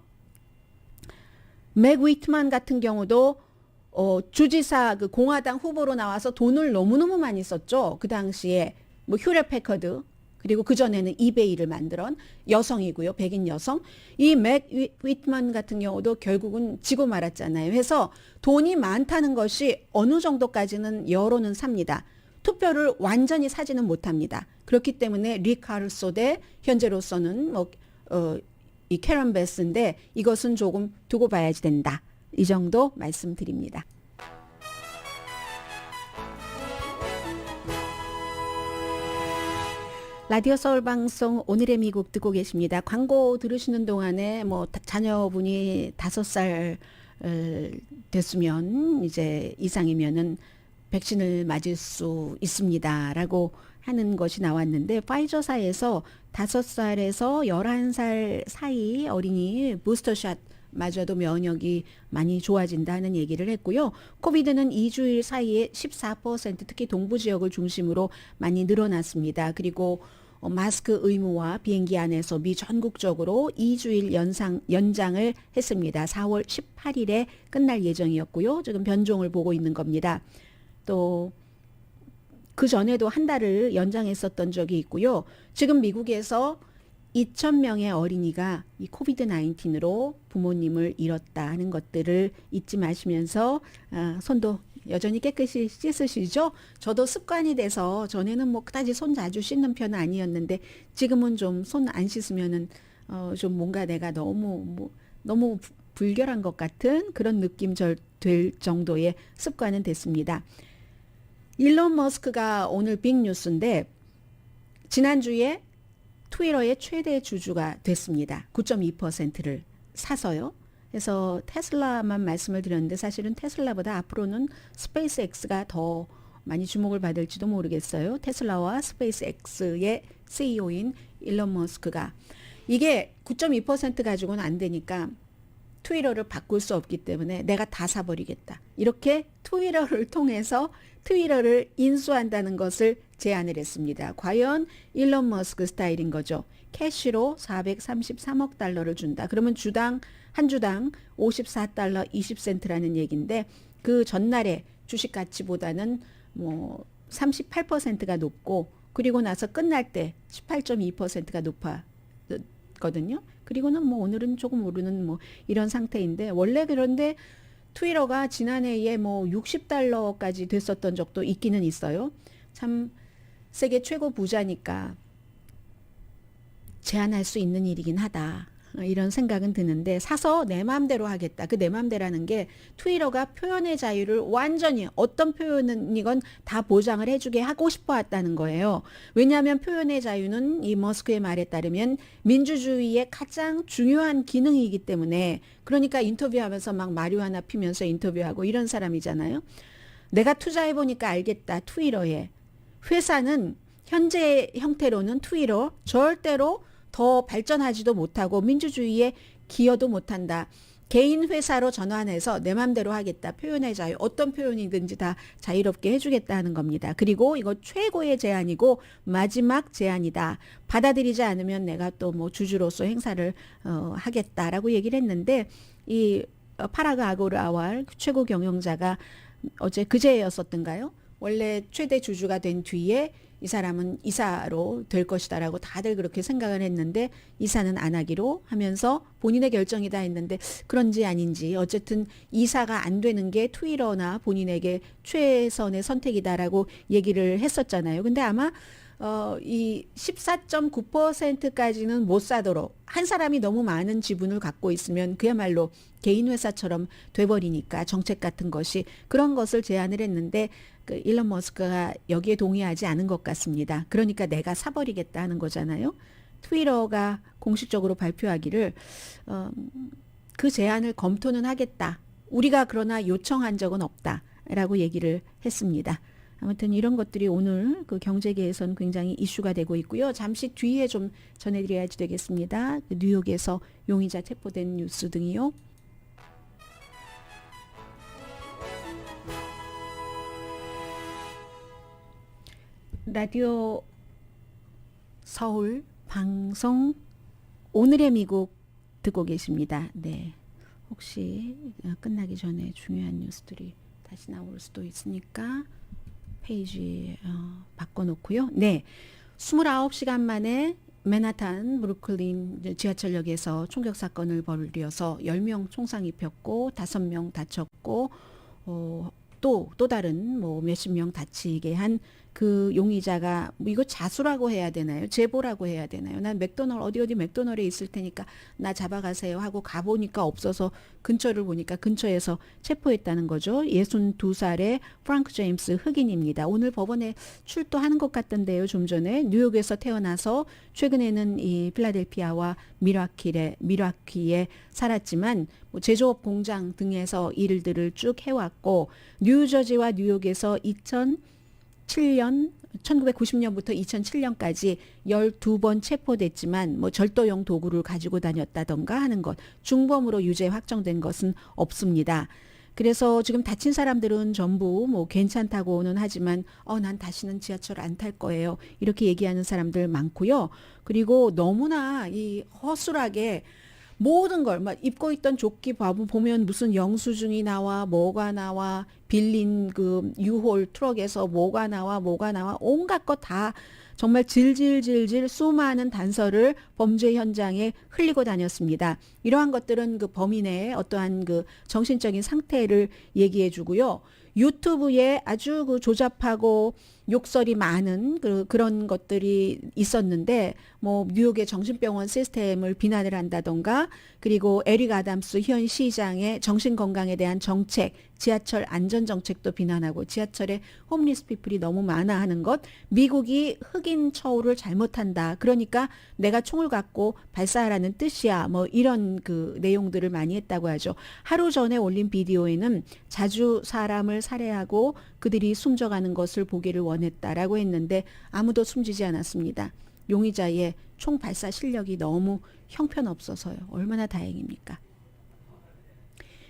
맥 위트만 같은 경우도 주지사 공화당 후보로 나와서 돈을 너무너무 많이 썼죠. 그 당시에 휴렛 패커드 그리고 그전에는 이베이를 만들었 여성이고요. 백인 여성. 이 맥 위트만 같은 경우도 결국은 지고 말았잖아요. 해서 돈이 많다는 것이 어느 정도까지는 여론은 삽니다. 투표를 완전히 사지는 못합니다. 그렇기 때문에 리카루소 대 현재로서는 이 캐런 베스인데 이것은 조금 두고 봐야지 된다. 이 정도 말씀드립니다. 라디오 서울 방송 오늘의 미국 듣고 계십니다. 광고 들으시는 동안에 자녀분이 5살 됐으면 이제 이상이면은 백신을 맞을 수 있습니다라고 하는 것이 나왔는데 파이저사에서 5살에서 11살 사이 어린이 부스터샷 맞아도 면역이 많이 좋아진다는 얘기를 했고요. 코비드는 2주일 사이에 14% 특히 동부 지역을 중심으로 많이 늘어났습니다. 그리고 마스크 의무화 비행기 안에서 미 전국적으로 2주일 연장을 했습니다. 4월 18일에 끝날 예정이었고요. 지금 변종을 보고 있는 겁니다. 또 그 전에도 한 달을 연장했었던 적이 있고요. 지금 미국에서 2,000명의 어린이가 이 코비드 19으로 부모님을 잃었다 하는 것들을 잊지 마시면서 손도 여전히 깨끗이 씻으시죠? 저도 습관이 돼서 전에는 그다지 손 자주 씻는 편은 아니었는데 지금은 좀 손 안 씻으면은 좀 뭔가 내가 너무 불결한 것 같은 그런 느낌 될 정도의 습관은 됐습니다. 일론 머스크가 오늘 빅뉴스인데 지난주에 트위터의 최대 주주가 됐습니다. 9.2%를 사서요. 그래서 테슬라만 말씀을 드렸는데 사실은 테슬라보다 앞으로는 스페이스X가 더 많이 주목을 받을지도 모르겠어요. 테슬라와 스페이스X의 CEO인 일론 머스크가 이게 9.2% 가지고는 안 되니까 트위터를 바꿀 수 없기 때문에 내가 다 사버리겠다. 이렇게 트위터를 통해서 트위터를 인수한다는 것을 제안을 했습니다. 과연 일론 머스크 스타일인 거죠. 캐시로 433억 달러를 준다. 그러면 한 주당 $54 20센트라는 얘기인데 그 전날에 주식 가치보다는 38%가 높고 그리고 나서 끝날 때 18.2%가 높았거든요. 그리고는 오늘은 조금 오르는 이런 상태인데 원래 그런데 트위터가 지난해에 $60까지 됐었던 적도 있기는 있어요. 참 세계 최고 부자니까 제한할 수 있는 일이긴 하다. 이런 생각은 드는데 사서 내 마음대로 하겠다. 그 내 마음대로라는 게 트위터가 표현의 자유를 완전히 어떤 표현이건 다 보장을 해주게 하고 싶어 했다는 거예요. 왜냐하면 표현의 자유는 이 머스크의 말에 따르면 민주주의의 가장 중요한 기능이기 때문에 그러니까 인터뷰하면서 막 마리화나 피면서 인터뷰하고 이런 사람이잖아요. 내가 투자해보니까 알겠다. 트위터에. 회사는 현재 형태로는 트위터 절대로 더 발전하지도 못하고 민주주의에 기여도 못한다. 개인 회사로 전환해서 내 맘대로 하겠다. 표현의 자유, 어떤 표현이든지 다 자유롭게 해주겠다는 겁니다. 그리고 이거 최고의 제안이고 마지막 제안이다. 받아들이지 않으면 내가 또 뭐 주주로서 행사를 하겠다라고 얘기를 했는데 이 파라그 아고르아왈 최고 경영자가 어제 그제였었던가요? 원래 최대 주주가 된 뒤에 이 사람은 이사로 될 것이다라고 다들 그렇게 생각을 했는데 이사는 안 하기로 하면서 본인의 결정이다 했는데 그런지 아닌지 어쨌든 이사가 안 되는 게 트위터나 본인에게 최선의 선택이다라고 얘기를 했었잖아요. 근데 아마 이 14.9%까지는 못 사도록 한 사람이 너무 많은 지분을 갖고 있으면 그야말로 개인 회사처럼 돼버리니까 정책 같은 것이 그런 것을 제안을 했는데 그 일론 머스크가 여기에 동의하지 않은 것 같습니다. 그러니까 내가 사버리겠다 하는 거잖아요. 트위터가 공식적으로 발표하기를 그 제안을 검토는 하겠다. 우리가 그러나 요청한 적은 없다라고 얘기를 했습니다. 아무튼 이런 것들이 오늘 그 경제계에서는 굉장히 이슈가 되고 있고요. 잠시 뒤에 좀 전해드려야지 되겠습니다. 뉴욕에서 용의자 체포된 뉴스 등이요. 라디오 서울 방송 오늘의 미국 듣고 계십니다. 네, 혹시 끝나기 전에 중요한 뉴스들이 다시 나올 수도 있으니까 페이지 바꿔놓고요. 네, 29시간 만에 맨하탄 브루클린 지하철역에서 총격 사건을 벌여서 10명 총상 입혔고 5명 다쳤고 또 다른 뭐 몇십 명 다치게 한 그 용의자가 뭐 이거 자수라고 해야 되나요? 제보라고 해야 되나요? 난 어디 맥도널드에 있을 테니까 나 잡아가세요 하고 가보니까 없어서 근처를 보니까 근처에서 체포했다는 거죠. 62살의 프랑크 제임스 흑인입니다. 오늘 법원에 출두하는 것 같던데요. 좀 전에 뉴욕에서 태어나서 최근에는 이 필라델피아와 밀와키에 살았지만 뭐 제조업 공장 등에서 일들을 쭉 해왔고 뉴저지와 뉴욕에서 1990년부터 2007년까지 12번 체포됐지만 뭐 절도용 도구를 가지고 다녔다던가 하는 것, 중범으로 유죄 확정된 것은 없습니다. 그래서 지금 다친 사람들은 전부 뭐 괜찮다고는 하지만 난 다시는 지하철 안 탈 거예요. 이렇게 얘기하는 사람들 많고요. 그리고 너무나 이 허술하게 모든 걸 막 입고 있던 조끼 보면 무슨 영수증이 나와 뭐가 나와 빌린 그 유홀 트럭에서 뭐가 나와 온갖 것 다 정말 질질질질 수많은 단서를 범죄 현장에 흘리고 다녔습니다. 이러한 것들은 그 범인의 어떠한 그 정신적인 상태를 얘기해 주고요. 유튜브에 아주 그 조잡하고 욕설이 많은 그런 것들이 있었는데 뭐 뉴욕의 정신병원 시스템을 비난을 한다던가 그리고 에릭 아담스 현 시장의 정신건강에 대한 정책, 지하철 안전정책도 비난하고 지하철에 홈리스 피플이 너무 많아 하는 것, 미국이 흑인 처우를 잘못한다. 그러니까 내가 총을 갖고 발사하라는 뜻이야. 뭐 이런 그 내용들을 많이 했다고 하죠. 하루 전에 올린 비디오에는 자주 사람을 살해하고 그들이 숨져가는 것을 보기를 원했다라고 했는데 아무도 숨지지 않았습니다. 용의자의 총 발사 실력이 너무 형편없어서요. 얼마나 다행입니까?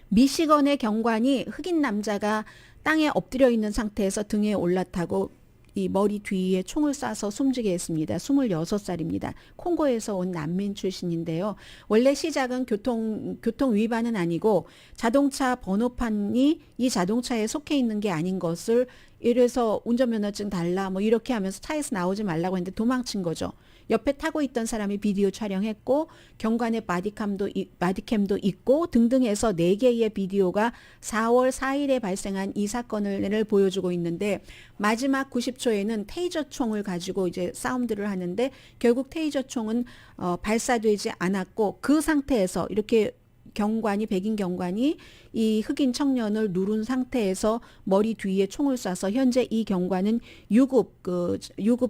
미시건의 경관이 흑인 남자가 땅에 엎드려 있는 상태에서 등에 올라타고 이 머리 뒤에 총을 쏴서 숨지게 했습니다. 26살입니다. 콩고에서 온 난민 출신인데요. 원래 시작은 교통 위반은 아니고 자동차 번호판이 이 자동차에 속해 있는 게 아닌 것을 이래서 운전면허증 달라 뭐 이렇게 하면서 차에서 나오지 말라고 했는데 도망친 거죠. 옆에 타고 있던 사람이 비디오 촬영했고 경관에 바디캠도 있고 등등 해서 4개의 비디오가 4월 4일에 발생한 이 사건을 보여주고 있는데 마지막 90초에는 테이저 총을 가지고 이제 사운드를 하는데 결국 테이저 총은 발사되지 않았고 그 상태에서 이렇게 백인 경관이 이 흑인 청년을 누른 상태에서 머리 뒤에 총을 쏴서 현재 이 경관은 유급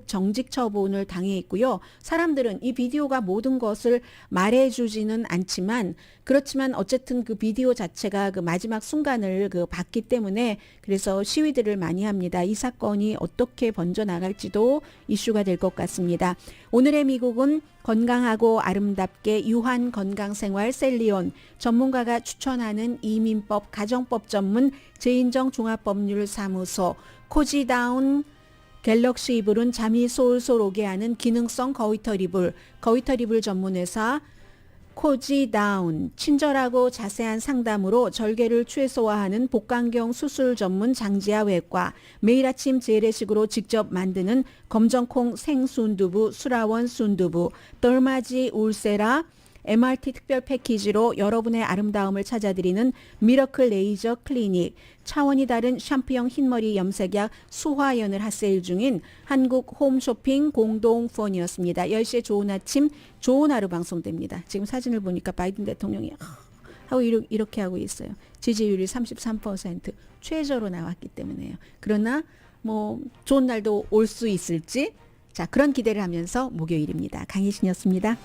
정직 처분을 당해 있고요. 사람들은 이 비디오가 모든 것을 말해주지는 않지만 그렇지만 어쨌든 그 비디오 자체가 그 마지막 순간을 봤기 때문에 그래서 시위들을 많이 합니다. 이 사건이 어떻게 번져나갈지도 이슈가 될 것 같습니다. 오늘의 미국은 건강하고 아름답게 유한 건강생활 셀리온 전문가가 추천하는 이민법 가정법 전문 제인정 종합법률사무소 코지다운 갤럭시 이불은 잠이 솔솔 오게 하는 기능성 거위털 이불 전문회사 코지다운 친절하고 자세한 상담으로 절개를 최소화하는 복강경 수술 전문 장지아 외과 매일 아침 재래식으로 직접 만드는 검정콩 생순두부 수라원 순두부 덜마지 울세라 MRT 특별 패키지로 여러분의 아름다움을 찾아드리는 미러클 레이저 클리닉, 차원이 다른 샴푸형 흰머리 염색약 수화연을 핫세일 중인 한국 홈쇼핑 공동후원이었습니다. 10시에 좋은 아침, 좋은 하루 방송됩니다. 지금 사진을 보니까 바이든 대통령이 하고 이렇게 하고 있어요. 지지율이 33% 최저로 나왔기 때문에요. 그러나 뭐 좋은 날도 올 수 있을지 자 그런 기대를 하면서 목요일입니다. 강희신이었습니다.